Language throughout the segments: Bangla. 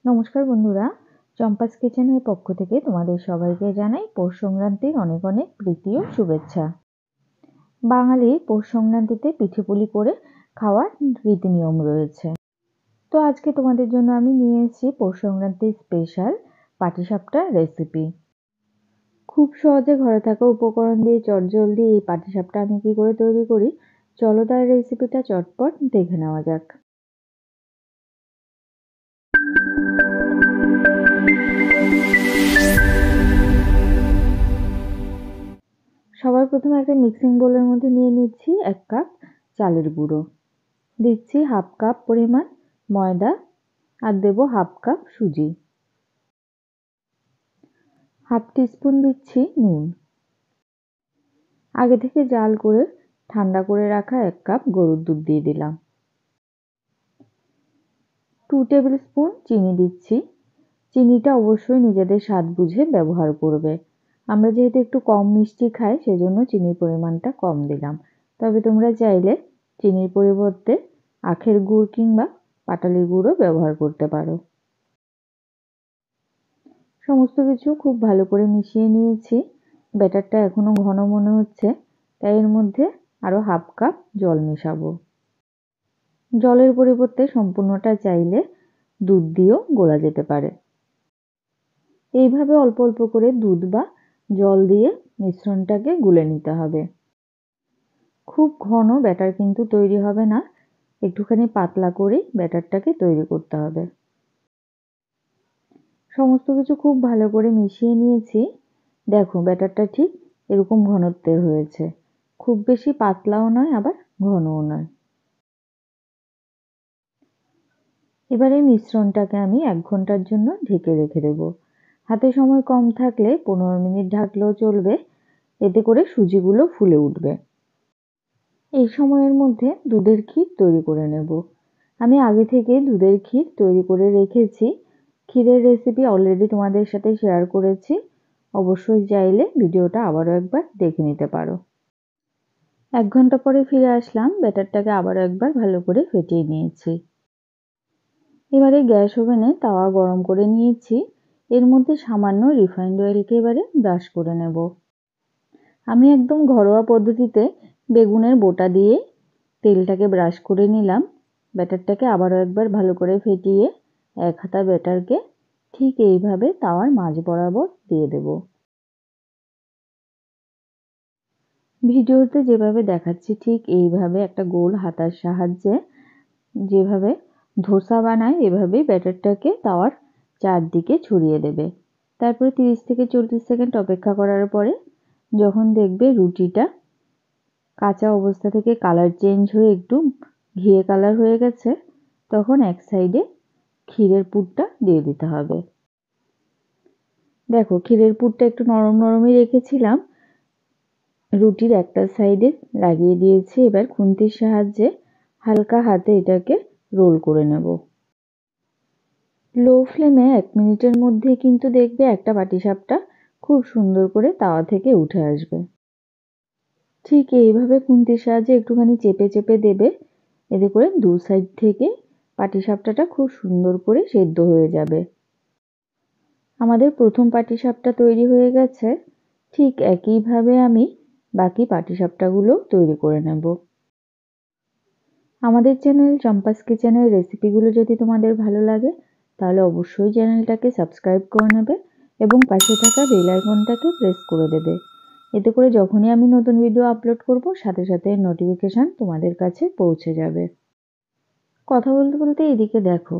নমস্কার বন্ধুরা, চম্পাস কিচেনের পক্ষ থেকে তোমাদের সবাইকে জানাই পৌষ সংক্রান্তির অনেক অনেক প্রীতি ও শুভেচ্ছা। বাঙালি পৌষ সংক্রান্তিতে পিঠেপুলি করে খাওয়ার রীতি নিয়ম রয়েছে। তো আজকে তোমাদের জন্য আমি নিয়ে এসেছি পৌষ সংক্রান্তির স্পেশাল পাটিসাপটার রেসিপি। খুব সহজে ঘরে থাকা উপকরণ দিয়ে চটজলদি এই পাটিসাপটা আমি কি করে তৈরি করি, চলো তার রেসিপিটা চটপট দেখে নেওয়া যাক। সবার প্রথমে একটা মিক্সিং বোলের মধ্যে নিয়ে নিচ্ছি 1 কাপ চালের গুঁড়ো, দিচ্ছি 1/2 কাপ পরিমাণ ময়দা আর দেবো 1/2 কাপ সুজি, 1/2 টিস্পুন দিচ্ছি নুন, আগে থেকে জাল করে ঠান্ডা করে রাখা 1 কাপ গরুর দুধ দিয়ে দিলাম, 2 টেবিল স্পুন চিনি দিচ্ছি। চিনিটা অবশ্যই নিজেদের স্বাদ বুঝে ব্যবহার করবে। আমরা যেহেতু একটু কম মিষ্টি খাই সেজন্য চিনির পরিমাণটা কম দিলাম। তবে তোমরা চাইলে চিনির পরিবর্তে আখের গুড় কিংবা পাটালির গুড়ও ব্যবহার করতে পারো। সমস্ত কিছু খুব ভালো করে মিশিয়ে নিয়েছি। ব্যাটারটা এখনো ঘন মনে হচ্ছে, তাই এর মধ্যে আরো 1/2 কাপ জল মেশাবো। জলের পরিবর্তে সম্পূর্ণটা চাইলে দুধ দিয়েও গোলা যেতে পারে। এইভাবে অল্প অল্প করে দুধ বা জল দিয়ে মিশ্রণটাকে গুলে নিতে হবে। খুব ঘন ব্যাটার কিন্তু তৈরি হবে না, একটুখানি পাতলা করে ব্যাটারটাকে তৈরি করতে হবে। সমস্ত কিছু খুব ভালো করে মিশিয়ে নিয়েছি। দেখো ব্যাটারটা ঠিক এরকম ঘনত্বের হয়েছে, খুব বেশি পাতলাও নয় আবার ঘনও নয়। এবার এই মিশ্রণটাকে আমি 1 ঘন্টার জন্য ঢেকে রেখে দেবো। হাতে সময় কম থাকলে 15 মিনিট ঢাকলেও চলবে, এতে করে সুজিগুলো ফুলে উঠবে। এই সময়ের মধ্যে দুধের ক্ষীর তৈরি করে নেব। আমি আগে থেকে দুধের ক্ষীর তৈরি করে রেখেছি। ক্ষীরের রেসিপি অলরেডি তোমাদের সাথে শেয়ার করেছি, অবশ্যই চাইলে ভিডিওটা আবারও একবার দেখে নিতে পারো। 1 ঘন্টা পরে ফিরে আসলাম, ব্যাটারটাকে আবারও একবার ভালো করে ফেটিয়ে নিয়েছি। এবারে গ্যাস ওভেনে তাওয়া গরম করে নিয়েছি, এর মধ্যে সামান্য রিফাইন্ড অয়েলকে এবারে ব্রাশ করে নেব। আমি একদম ঘরোয়া পদ্ধতিতে বেগুনের বোটা দিয়ে তেলটাকে ব্রাশ করে নিলাম। ব্যাটারটাকে আবারও একবার ভালো করে ফেটিয়ে 1 হাতা ব্যাটারকে ঠিক এইভাবে তাওয়ার মাঝ বরাবর দিয়ে দেব। ভিডিওতে যেভাবে দেখাচ্ছি ঠিক এইভাবে একটা গোল হাতার সাহায্যে যেভাবে ধোসা বানায় এভাবেই ব্যাটারটাকে তাওয়ার চারদিকে ছড়িয়ে দেবে। তারপরে 30 থেকে 40 সেকেন্ড অপেক্ষা করার পরে যখন দেখবে রুটিটা কাঁচা অবস্থা থেকে কালার চেঞ্জ হয়ে একটু ঘিয়ে কালার হয়ে গেছে, তখন এক সাইডে ক্ষীরের পুরটা দিয়ে দিতে হবে। দেখো ক্ষীরের পুরটা একটু নরম নরমই রেখেছিলাম, রুটির একটা সাইডে লাগিয়ে দিয়েছি। এবার খুন্তির সাহায্যে হালকা হাতে এটাকে রোল করে নেব। লো ফ্লেমে 1 মিনিটের মধ্যে কিন্তু দেখবে একটা পাটিসাপটা খুব সুন্দর করে তাওয়া থেকে উঠে আসবে। ঠিক এইভাবে খুন্তির সাহায্যে একটুখানি চেপে চেপে দেবে, এতে করে দু সাইড থেকে পাটিসাপটাটা খুব সুন্দর করে সেদ্ধ হয়ে যাবে। আমাদের প্রথম পাটিসাপটা তৈরি হয়ে গেছে, ঠিক একইভাবে আমি বাকি পাটিসাপটাগুলো তৈরি করে নেব। আমাদের চ্যানেল চম্পাস কিচেনের রেসিপিগুলো যদি তোমাদের ভালো লাগে তাহলে অবশ্যই চ্যানেলটাকে সাবস্ক্রাইব করে নেবে এবং পাশে থাকা বেল আইকনটাকে প্রেস করে দেবে। এতে করে যখনই আমি নতুন ভিডিও আপলোড করব সাথে সাথে নোটিফিকেশন তোমাদের কাছে পৌঁছে যাবে। কথা বলতে বলতে এদিকে দেখো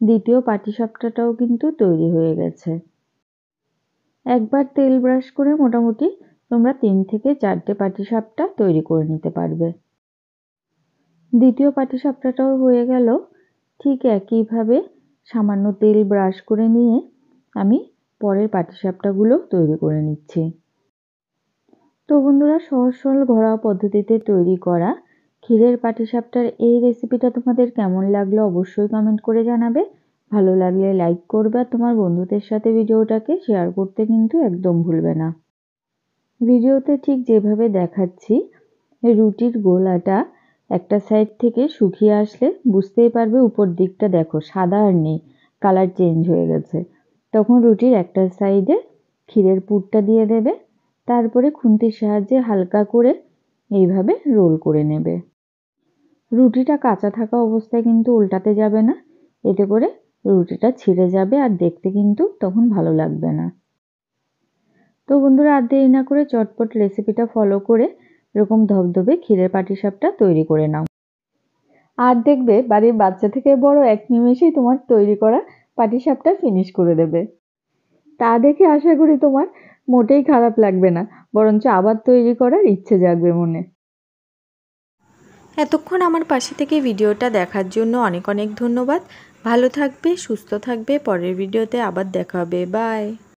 দ্বিতীয় পাটিসাপটাটাও কিন্তু তৈরি হয়ে গেছে। একবার তেল ব্রাশ করে মোটামুটি তোমরা 3 থেকে 4টে পাটিসাপটা তৈরি করে নিতে পারবে। দ্বিতীয় পাটিসাপটাটাও হয়ে গেল। ঠিক একইভাবে সামান্য তেল ব্রাশ করে নিয়ে আমি পরের পাটিসাপটাগুলো তৈরি করে নিচ্ছি। তো বন্ধুরা, সহজ সরল ঘরোয়া পদ্ধতিতে তৈরি করা ক্ষীরের পাটিসাপটার এই রেসিপিটা তোমাদের কেমন লাগলো অবশ্যই কমেন্ট করে জানাবে। ভালো লাগলে লাইক করবে আর তোমার বন্ধুদের সাথে ভিডিওটাকে শেয়ার করতে কিন্তু একদম ভুলবে না। ভিডিওতে ঠিক যেভাবে দেখাচ্ছি রুটির গোলাটা একটা সাইড থেকে শুকিয়ে আসলে বুঝতেই পারবে উপর দিকটা দেখো সাদা আর নেই, কালার চেঞ্জ হয়ে গেছে, তখন রুটির একটা সাইডে ক্ষীরের পুরটা দিয়ে দেবে। তারপরে খুন্তির সাহায্যে হালকা করে এইভাবে রোল করে নেবে। রুটিটা কাঁচা থাকা অবস্থায় কিন্তু উল্টাতে যাবে না, এতে করে রুটিটা ছিঁড়ে যাবে আর দেখতে কিন্তু তখন ভালো লাগবে না। তো বন্ধুরা, আর দেরি না করে চটপট রেসিপিটা ফলো করে এরকম ধবধবে ক্ষীরের পাটিসাপটা তৈরি করে নাও। আর দেখবে বাড়ির বাচ্চা থেকে বড় এক নিমেষেই তোমার তৈরি করা পাটিসাপটা ফিনিশ করে দেবে। তা দেখে আশা করি তোমার মোটেই খারাপ লাগবে না, বরঞ্চ আবার তৈরি করার ইচ্ছে জাগবে মনে। এতক্ষণ আমার পাশে থেকে ভিডিওটা দেখার জন্য অনেক অনেক ধন্যবাদ। ভালো থাকবে, সুস্থ থাকবে। পরের ভিডিওতে আবার দেখা হবে। বাই।